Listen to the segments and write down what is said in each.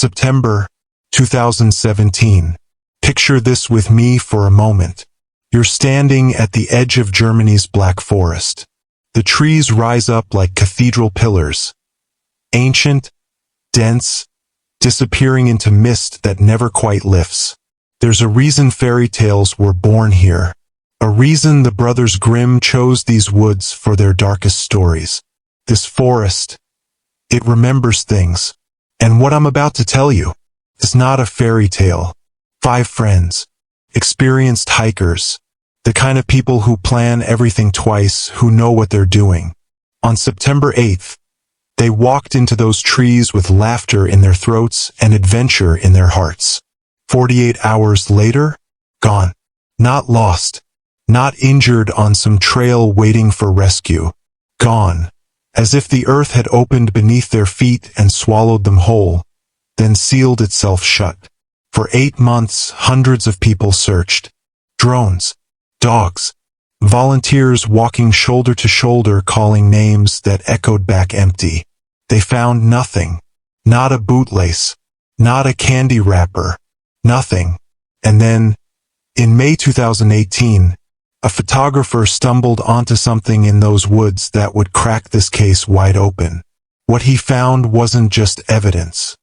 September 2017. Picture this with me for a moment. You're standing at the edge of Germany's Black Forest. The trees rise up like cathedral pillars, ancient, dense, disappearing into mist that never quite lifts. There's a reason fairy tales were born here. A reason the Brothers Grimm chose these woods for their darkest stories. This forest, it remembers things. And what I'm about to tell you is not a fairy tale. 5 friends, experienced hikers, the kind of people who plan everything twice, who know what they're doing. On September 8th, they walked into those trees with laughter in their throats and adventure in their hearts. 48 hours later, gone. Not lost. Not injured on some trail waiting for rescue. Gone. As if the earth had opened beneath their feet and swallowed them whole, then sealed itself shut. For 8 months, hundreds of people searched. Drones, dogs, volunteers walking shoulder to shoulder calling names that echoed back empty. They found nothing. Not a bootlace. Not a candy wrapper. Nothing. And then, in May 2018, a photographer stumbled onto something in those woods that would crack this case wide open. What he found wasn't just evidence.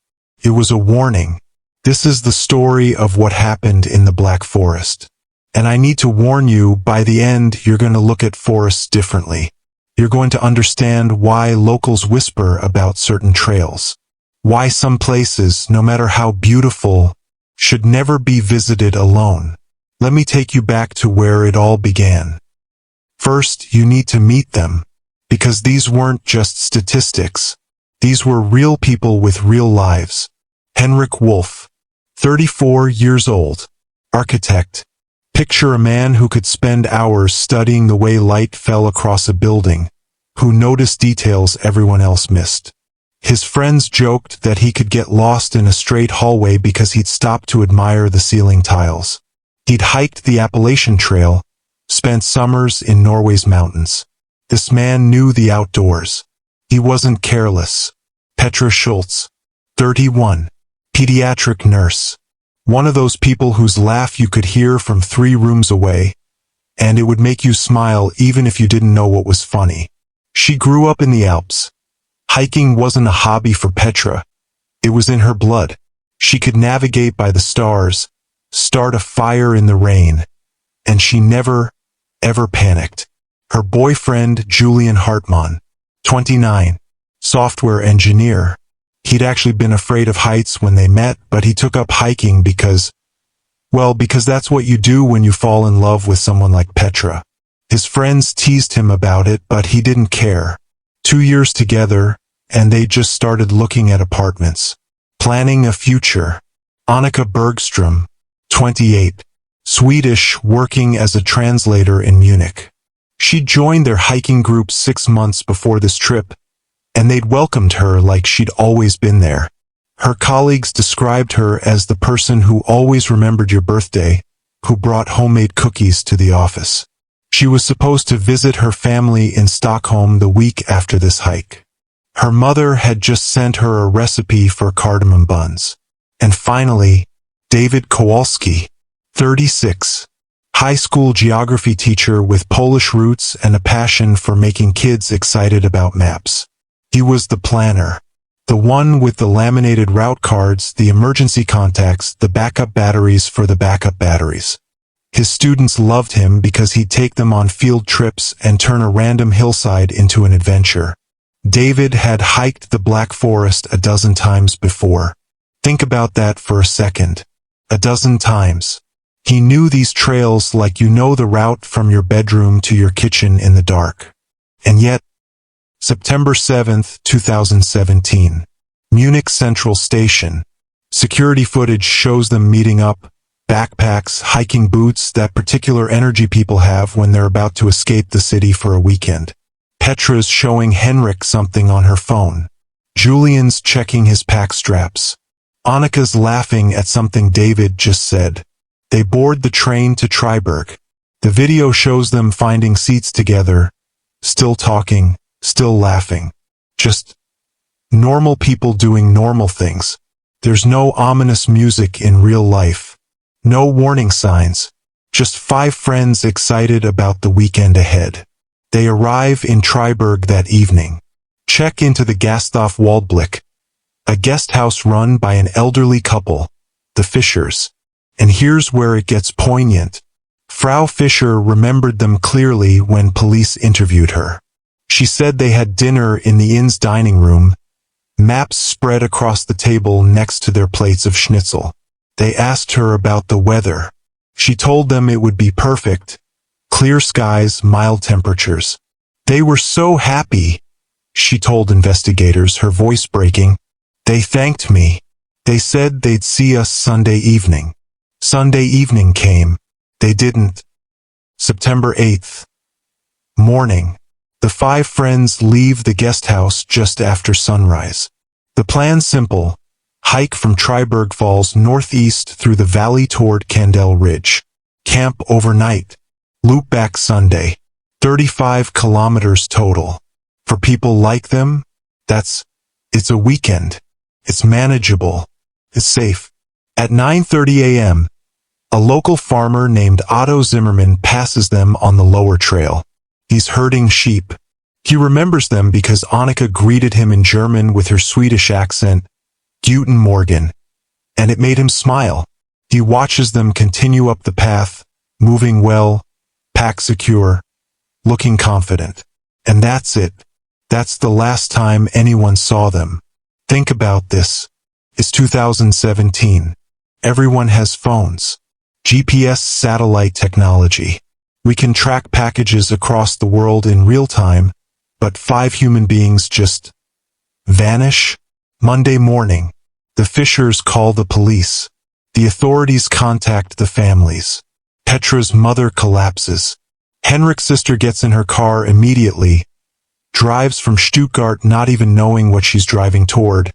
It was a warning. This is the story of what happened in the Black Forest. And I need to warn you, by the end, you're going to look at forests differently. You're going to understand why locals whisper about certain trails. Why some places, no matter how beautiful, should never be visited alone. Let me take you back to where it all began. First, you need to meet them, because these weren't just statistics. These were real people with real lives. Henrik Wolf, 34 years old, architect. Picture a man who could spend hours studying the way light fell across a building, who noticed details everyone else missed. His friends joked that he could get lost in a straight hallway because he'd stopped to admire the ceiling tiles. He'd hiked the Appalachian Trail, spent summers in Norway's mountains. This man knew the outdoors. He wasn't careless. Petra Schultz, 31, pediatric nurse. One of those people whose laugh you could hear from 3 rooms away, and it would make you smile even if you didn't know what was funny. She grew up in the Alps. Hiking wasn't a hobby for Petra. It was in her blood. She could navigate by the stars, start a fire in the rain, and she never, ever panicked. Her boyfriend, Julian Hartmann, 29, software engineer. He'd actually been afraid of heights when they met, but he took up hiking because that's what you do when you fall in love with someone like Petra. His friends teased him about it, but he didn't care. 2 years together, and they just started looking at apartments, planning a future. Annika Bergström, 28, Swedish, working as a translator in Munich. She joined their hiking group 6 months before this trip, and they'd welcomed her like she'd always been there. Her colleagues described her as the person who always remembered your birthday, who brought homemade cookies to the office. She was supposed to visit her family in Stockholm the week after this hike. Her mother had just sent her a recipe for cardamom buns. And finally, David Kowalski, 36, high school geography teacher with Polish roots and a passion for making kids excited about maps. He was the planner, the one with the laminated route cards, the emergency contacts, the backup batteries for the backup batteries. His students loved him because he'd take them on field trips and turn a random hillside into an adventure. David had hiked the Black Forest a dozen times before. Think about that for a second. A dozen times. He knew these trails like you know the route from your bedroom to your kitchen in the dark. And yet, September 7th, 2017. Munich Central Station. Security footage shows them meeting up. Backpacks, hiking boots, that particular energy people have when they're about to escape the city for a weekend. Petra's showing Henrik something on her phone. Julian's checking his pack straps. Annika's laughing at something David just said. They board the train to Triberg. The video shows them finding seats together, still talking, still laughing. Just normal people doing normal things. There's no ominous music in real life. No warning signs. Just 5 friends excited about the weekend ahead. They arrive in Triberg that evening. Check into the Gasthof Waldblick, a guest house run by an elderly couple, the Fischers. And here's where it gets poignant. Frau Fischer remembered them clearly when police interviewed her. She said they had dinner in the inn's dining room, maps spread across the table next to their plates of schnitzel. They asked her about the weather. She told them it would be perfect. Clear skies, mild temperatures. They were so happy, she told investigators, her voice breaking. They thanked me. They said they'd see us Sunday evening. Sunday evening came. They didn't. September 8th. Morning. The 5 friends leave the guest house just after sunrise. The plan's simple. Hike from Triberg Falls northeast through the valley toward Candel Ridge. Camp overnight. Loop back Sunday. 35 kilometers total. For people like them, it's a weekend. It's manageable. It's safe. At 9:30 a.m., a local farmer named Otto Zimmermann passes them on the lower trail. He's herding sheep. He remembers them because Annika greeted him in German with her Swedish accent, Guten Morgen, and it made him smile. He watches them continue up the path, moving well, pack secure, looking confident. And that's it. That's the last time anyone saw them. Think about this. It's 2017. Everyone has phones. GPS satellite technology. We can track packages across the world in real time, but 5 human beings just vanish? Monday morning, the Fischers call the police. The authorities contact the families. Petra's mother collapses. Henrik's sister gets in her car immediately, drives from Stuttgart not even knowing what she's driving toward,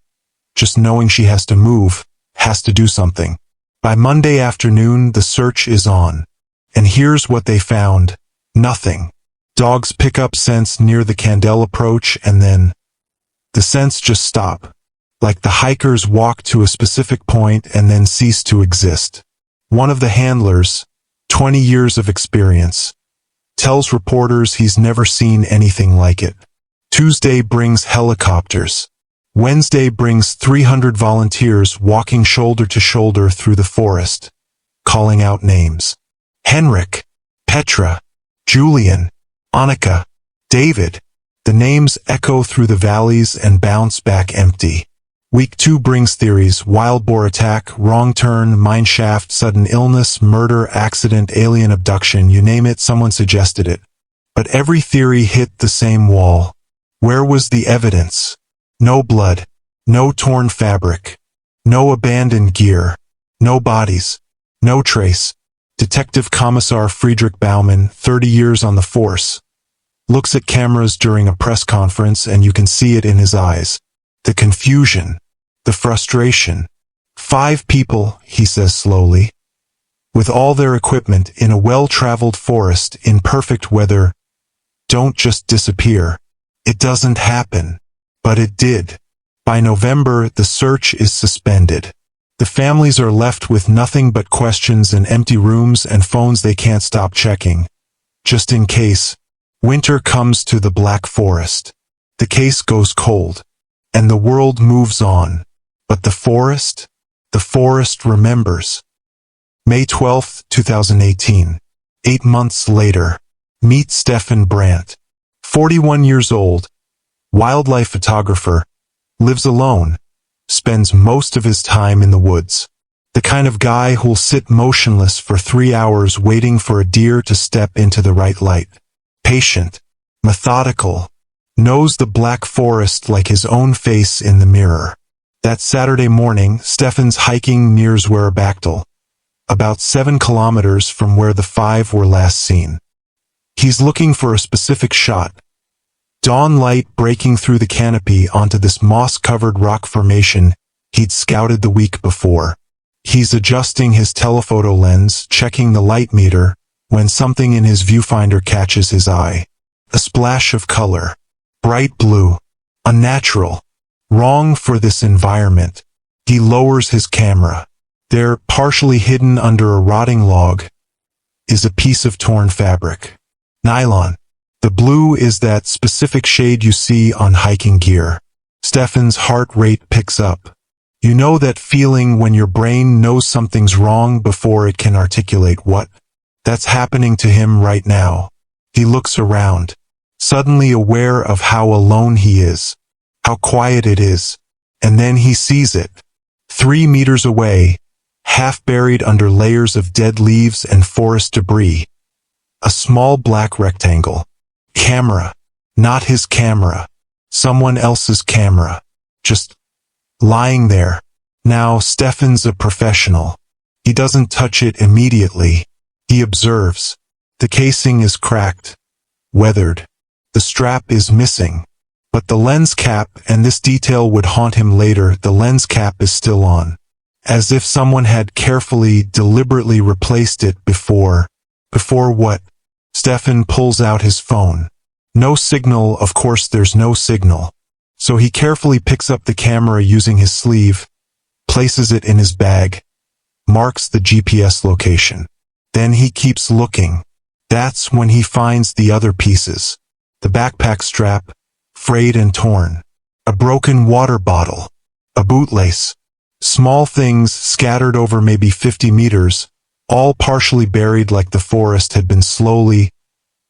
just knowing she has to move, has to do something. By Monday afternoon, the search is on. And here's what they found. Nothing. Dogs pick up scents near the Candel approach and then the scents just stop. Like the hikers walk to a specific point and then cease to exist. One of the handlers, 20 years of experience, tells reporters he's never seen anything like it. Tuesday brings helicopters. Wednesday brings 300 volunteers walking shoulder to shoulder through the forest, calling out names. Henrik, Petra, Julian, Annika, David. The names echo through the valleys and bounce back empty. Week 2 brings theories: wild boar attack, wrong turn, mine shaft, sudden illness, murder, accident, alien abduction, you name it, someone suggested it. But every theory hit the same wall. Where was the evidence? No blood, no torn fabric, no abandoned gear, no bodies, no trace. Detective Commissar Friedrich Baumann, 30 years on the force, looks at cameras during a press conference and you can see it in his eyes. The confusion, the frustration. 5 people, he says slowly, with all their equipment in a well-traveled forest in perfect weather, don't just disappear. It doesn't happen. But it did. By November, the search is suspended. The families are left with nothing but questions and empty rooms and phones they can't stop checking. Just in case. Winter comes to the Black Forest. The case goes cold. And the world moves on. But the forest remembers. May 12, 2018. 8 months later. Meet Stefan Brandt. 41 years old. Wildlife photographer. Lives alone. Spends most of his time in the woods. The kind of guy who'll sit motionless for 3 hours waiting for a deer to step into the right light. Patient. Methodical. Knows the Black Forest like his own face in the mirror. That Saturday morning, Stefan's hiking near Zwerabachtal, about 7 kilometers from where the 5 were last seen. He's looking for a specific shot. Dawn light breaking through the canopy onto this moss-covered rock formation he'd scouted the week before. He's adjusting his telephoto lens, checking the light meter, when something in his viewfinder catches his eye. A splash of color. Bright blue. Unnatural. Wrong for this environment. He lowers his camera. There, partially hidden under a rotting log, is a piece of torn fabric. Nylon. The blue is that specific shade you see on hiking gear. Stefan's heart rate picks up. You know that feeling when your brain knows something's wrong before it can articulate what? That's happening to him right now. He looks around, suddenly aware of how alone he is, how quiet it is, and then he sees it. 3 meters away, half buried under layers of dead leaves and forest debris. A small black rectangle. Camera. Not his camera. Someone else's camera. Just lying there. Now, Stefan's a professional. He doesn't touch it immediately. He observes. The casing is cracked. Weathered. The strap is missing. But the lens cap, and this detail would haunt him later, the lens cap is still on. As if someone had carefully, deliberately replaced it before. Before what? Stefan pulls out his phone. No signal, of course there's no signal. So he carefully picks up the camera using his sleeve, places it in his bag, marks the GPS location. Then he keeps looking. That's when he finds the other pieces. The backpack strap, frayed and torn. A broken water bottle. A bootlace. Small things scattered over maybe 50 meters, all partially buried like the forest had been slowly,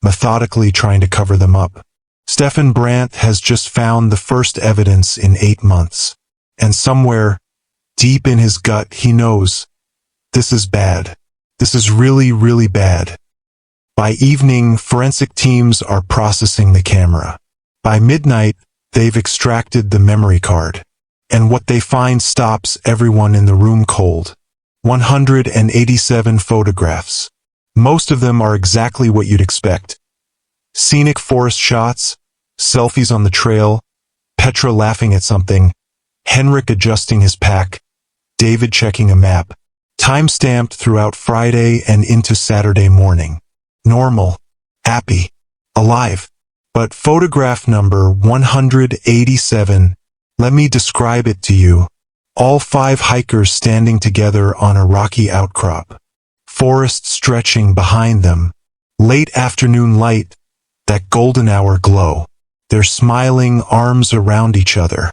methodically trying to cover them up. Stefan Brandt has just found the first evidence in 8 months. And somewhere, deep in his gut, he knows, this is bad. This is really, really bad. By evening, forensic teams are processing the camera. By midnight, they've extracted the memory card. And what they find stops everyone in the room cold. 187 photographs. Most of them are exactly what you'd expect. Scenic forest shots, selfies on the trail, Petra laughing at something, Henrik adjusting his pack, David checking a map. Time-stamped throughout Friday and into Saturday morning. Normal, happy, alive. But photograph number 187, let me describe it to you. All 5 hikers standing together on a rocky outcrop. Forest stretching behind them. Late afternoon light, that golden hour glow. They're smiling, arms around each other.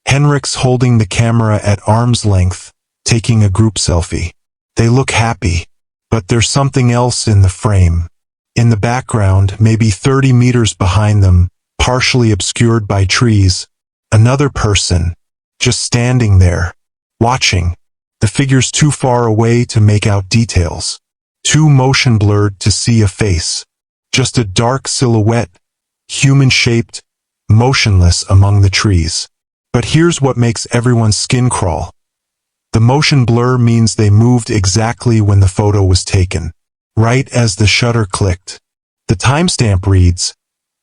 Henrik's holding the camera at arm's length, taking a group selfie. They look happy, but there's something else in the frame. In the background, maybe 30 meters behind them, partially obscured by trees, another person, just standing there, watching. The figure's too far away to make out details. Too motion blurred to see a face. Just a dark silhouette, human-shaped, motionless among the trees. But here's what makes everyone's skin crawl. The motion blur means they moved exactly when the photo was taken, right as the shutter clicked. The timestamp reads,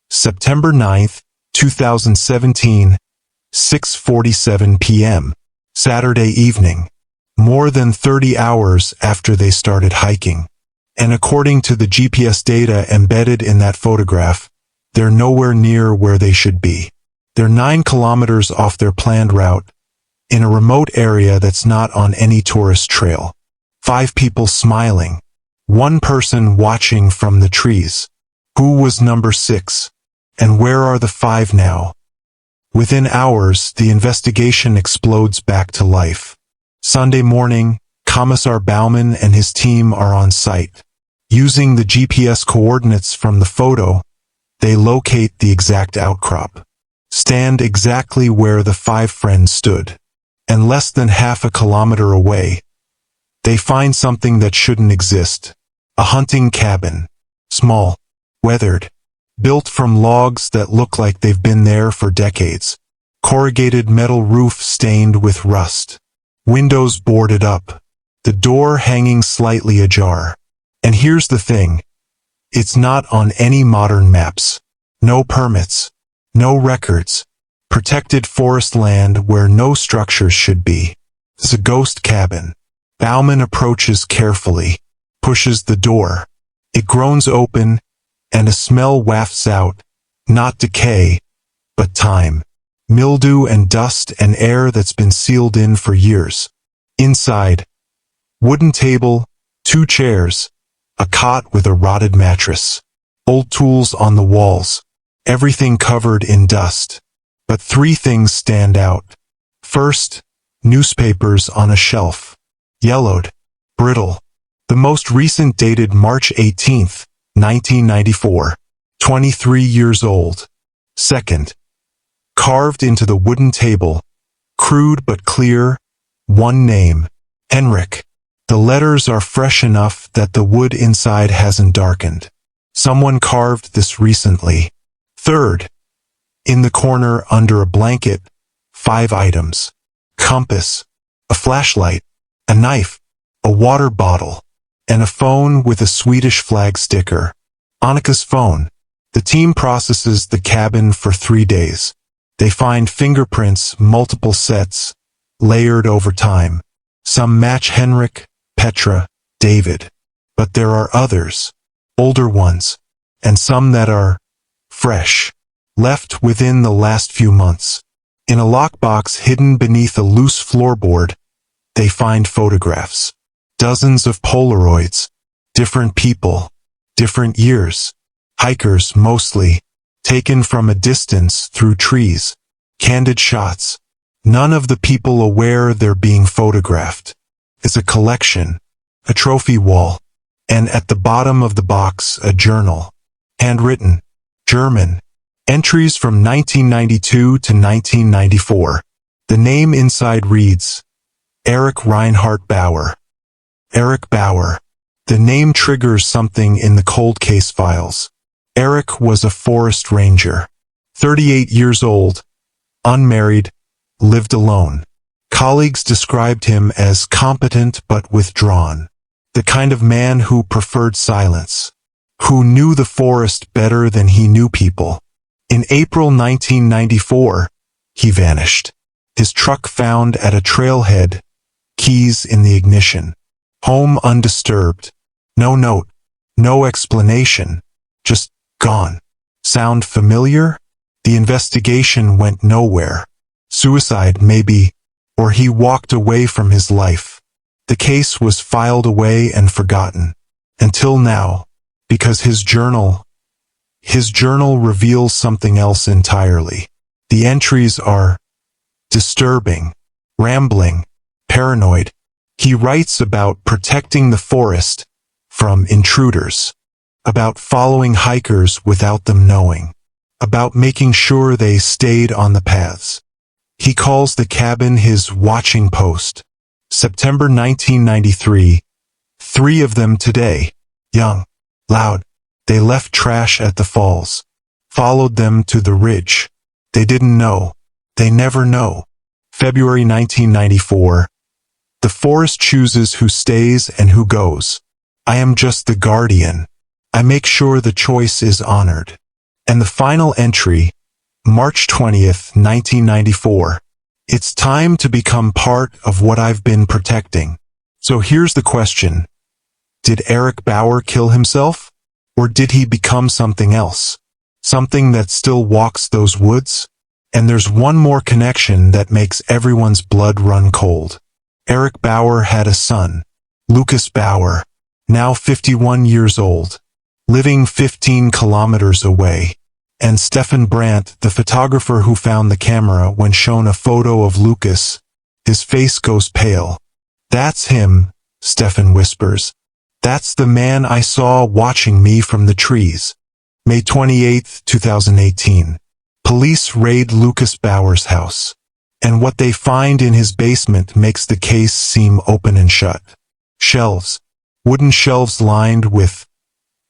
September 9th, 2017, 6:47 p.m., Saturday evening, more than 30 hours after they started hiking. And according to the GPS data embedded in that photograph, they're nowhere near where they should be. They're 9 kilometers off their planned route, in a remote area that's not on any tourist trail. 5 people smiling. 1 person watching from the trees. Who was number 6? And where are the 5 now? Within hours, the investigation explodes back to life. Sunday morning, Commissar Baumann and his team are on site. Using the GPS coordinates from the photo, they locate the exact outcrop. Stand exactly where the 5 friends stood. And less than half a kilometer away, they find something that shouldn't exist. A hunting cabin. Small. Weathered. Built from logs that look like they've been there for decades. Corrugated metal roof stained with rust. Windows boarded up. The door hanging slightly ajar. And here's the thing. It's not on any modern maps. No permits. No records. Protected forest land where no structures should be. It's a ghost cabin. Baumann approaches carefully. Pushes the door. It groans open, and a smell wafts out. Not decay, but time. mildew and dust and air that's been sealed in for years. Inside, wooden table, 2 chairs, a cot with a rotted mattress, old tools on the walls, everything covered in dust. But 3 things stand out. First, newspapers on a shelf. Yellowed, brittle. The most recent dated March 18th, 1994. 23 years old. Second, carved into the wooden table, crude but clear, one name, Henrik. The letters are fresh enough that the wood inside hasn't darkened. Someone carved this recently. Third, in the corner under a blanket, 5 items. Compass, a flashlight, a knife, a water bottle, and a phone with a Swedish flag sticker. Annika's phone. The team processes the cabin for 3 days. They find fingerprints, multiple sets, layered over time. Some match Henrik, Petra, David. But there are others, older ones, and some that are fresh, left within the last few months. In a lockbox hidden beneath a loose floorboard, they find photographs. Dozens of Polaroids, different people, different years. Hikers mostly, taken from a distance through trees. Candid shots. None of the people aware they're being photographed. It's a collection, a trophy wall, and at the bottom of the box a journal. Handwritten, German. Entries from 1992 to 1994. The name inside reads, Eric Reinhard Bauer. Eric Bauer. The name triggers something in the cold case files. Eric was a forest ranger. 38 years old, unmarried, lived alone. Colleagues described him as competent but withdrawn. The kind of man who preferred silence, who knew the forest better than he knew people. In April 1994, he vanished. His truck found at a trailhead, keys in the ignition. Home undisturbed. No note, no explanation, just gone. Sound familiar? The investigation went nowhere. Suicide, maybe, or he walked away from his life. The case was filed away and forgotten. Until now, because his journal reveals something else entirely. The entries are disturbing, rambling, paranoid. He writes about protecting the forest from intruders, about following hikers without them knowing, about making sure they stayed on the paths. He calls the cabin his watching post. September 1993. 3 of them today. Young, loud. They left trash at the falls. Followed them to the ridge. They didn't know. They never know. February 1994. The forest chooses who stays and who goes. I am just the guardian. I make sure the choice is honored. And the final entry, March 20th, 1994. It's time to become part of what I've been protecting. So here's the question. Did Eric Bauer kill himself? Or did he become something else? Something that still walks those woods? And there's one more connection that makes everyone's blood run cold. Eric Bauer had a son, Lucas Bauer, now 51 years old, living 15 kilometers away. And Stefan Brandt, the photographer who found the camera when shown a photo of Lucas, his face goes pale. That's him, Stefan whispers. That's the man I saw watching me from the trees. May 28, 2018. Police raid Lucas Bauer's house. And what they find in his basement makes the case seem open and shut. Shelves. Wooden shelves lined with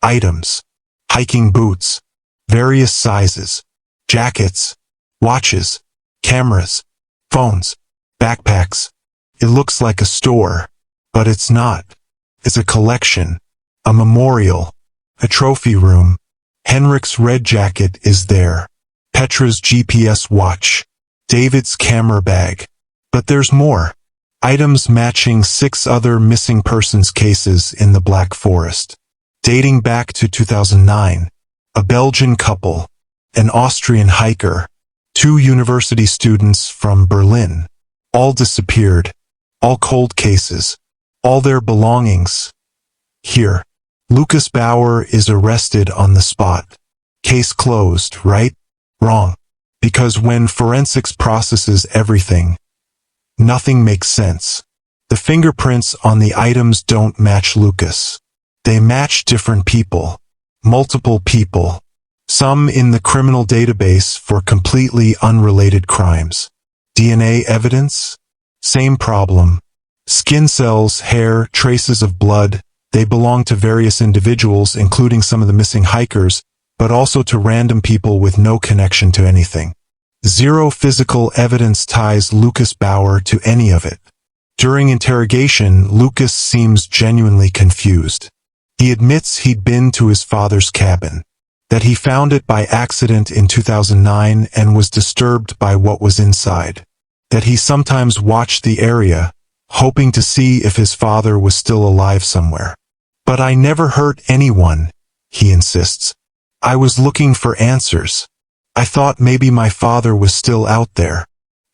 items. Hiking boots. Various sizes. Jackets. Watches. Cameras. Phones. Backpacks. It looks like a store. But it's not. It's a collection. A memorial. A trophy room. Henrik's red jacket is there. Petra's GPS watch. David's camera bag. But there's more. Items matching 6 other missing persons cases in the Black Forest. Dating back to 2009. A Belgian couple. An Austrian hiker. 2 university students from Berlin. All disappeared. All cold cases. All their belongings. Here. Lucas Bauer is arrested on the spot. Case closed, right? Wrong. Because when forensics processes everything, nothing makes sense. The fingerprints on the items don't match Lucas. They match different people. Multiple people. Some in the criminal database for completely unrelated crimes. DNA evidence? Same problem. Skin cells, hair, traces of blood. They belong to various individuals, including some of the missing hikers, but also to random people with no connection to anything. Zero physical evidence ties Lucas Bauer to any of it. During interrogation, Lucas seems genuinely confused. He admits he'd been to his father's cabin, that he found it by accident in 2009 and was disturbed by what was inside, that he sometimes watched the area, hoping to see if his father was still alive somewhere. But I never hurt anyone, he insists. I was looking for answers. I thought maybe my father was still out there.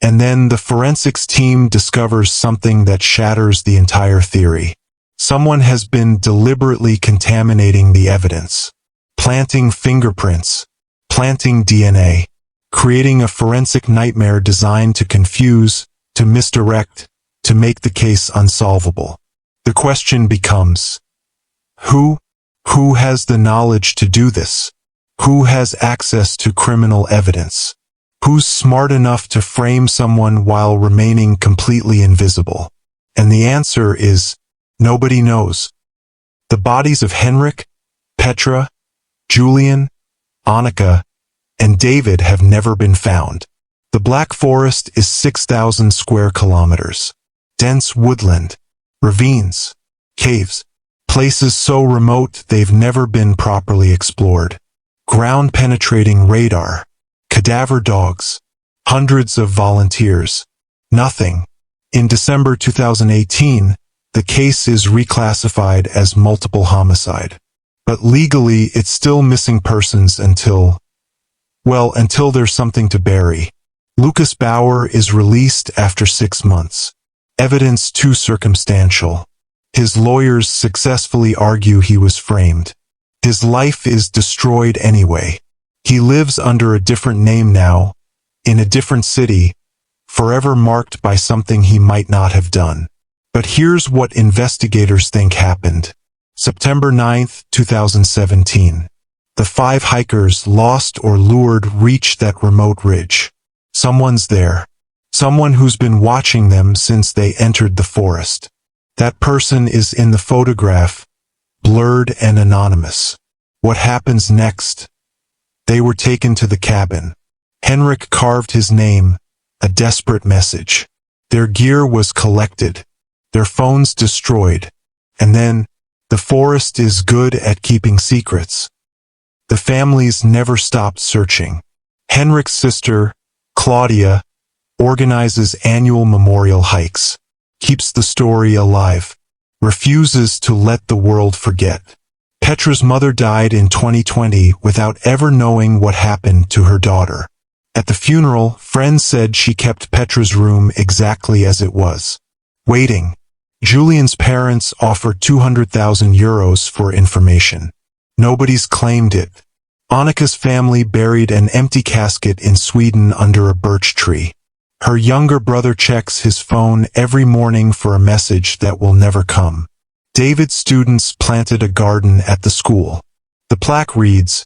And then the forensics team discovers something that shatters the entire theory. Someone has been deliberately contaminating the evidence, planting fingerprints, planting DNA, creating a forensic nightmare designed to confuse, to misdirect, to make the case unsolvable. The question becomes, who has the knowledge to do this? Who has access to criminal evidence? Who's smart enough to frame someone while remaining completely invisible? And the answer is, nobody knows. The bodies of Henrik, Petra, Julian, Annika, and David have never been found. The Black Forest is 6,000 square kilometers. Dense woodland, ravines, caves, places so remote they've never been properly explored. Ground-penetrating radar, cadaver dogs, hundreds of volunteers. Nothing. In December 2018, the case is reclassified as multiple homicide. But legally, it's still missing persons until there's something to bury. Lucas Bauer is released after 6 months. Evidence too circumstantial. His lawyers successfully argue he was framed. His life is destroyed anyway. He lives under a different name now, in a different city, forever marked by something he might not have done. But here's what investigators think happened. September 9, 2017. The 5 hikers, lost or lured, reach that remote ridge. Someone's there. Someone who's been watching them since they entered the forest. That person is in the photograph, blurred and anonymous. What happens next? They were taken to the cabin. Henrik carved his name, a desperate message. Their gear was collected, their phones destroyed, and then, the forest is good at keeping secrets. The families never stopped searching. Henrik's sister, Claudia, organizes annual memorial hikes, keeps the story alive, refuses to let the world forget. Petra's mother died in 2020 without ever knowing what happened to her daughter. At the funeral, friends said she kept Petra's room exactly as it was, waiting. Julian's parents offered 200,000 euros for information. Nobody's claimed it. Annika's family buried an empty casket in Sweden under a birch tree. Her younger brother checks his phone every morning for a message that will never come. David's students planted a garden at the school. The plaque reads,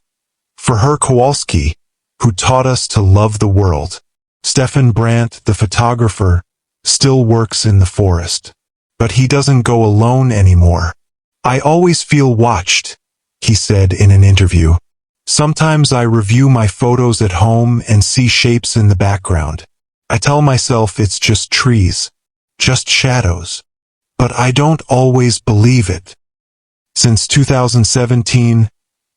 "For her Kowalski, who taught us to love the world." Stefan Brandt, the photographer, still works in the forest. But he doesn't go alone anymore. "I always feel watched," he said in an interview. "Sometimes I review my photos at home and see shapes in the background. I tell myself it's just trees, just shadows. But I don't always believe it." Since 2017,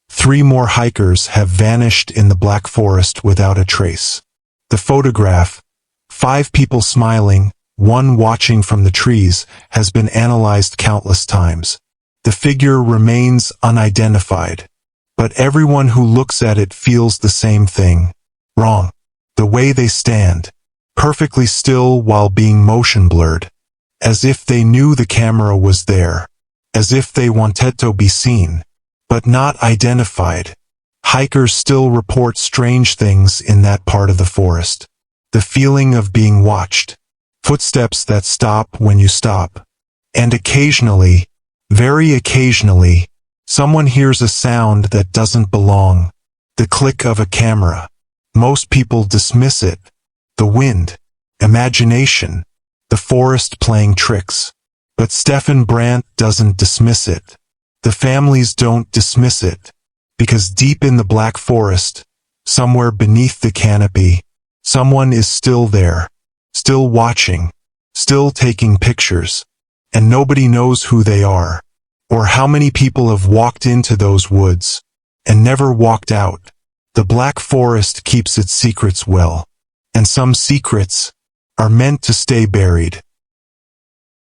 3 more hikers have vanished in the Black Forest without a trace. The photograph, 5 people smiling, 1 watching from the trees, has been analyzed countless times. The figure remains unidentified, but everyone who looks at it feels the same thing. Wrong. The way they stand, perfectly still while being motion blurred, as if they knew the camera was there, as if they wanted to be seen, but not identified. Hikers still report strange things in that part of the forest. The feeling of being watched, footsteps that stop when you stop, and occasionally, very occasionally, someone hears a sound that doesn't belong. The click of a camera. Most people dismiss it. The wind, imagination, the forest playing tricks. But Stefan Brandt doesn't dismiss it. The families don't dismiss it. Because deep in the Black Forest, somewhere beneath the canopy, someone is still there, still watching, still taking pictures, and nobody knows who they are, or how many people have walked into those woods, and never walked out. The Black Forest keeps its secrets well, and some secrets are meant to stay buried.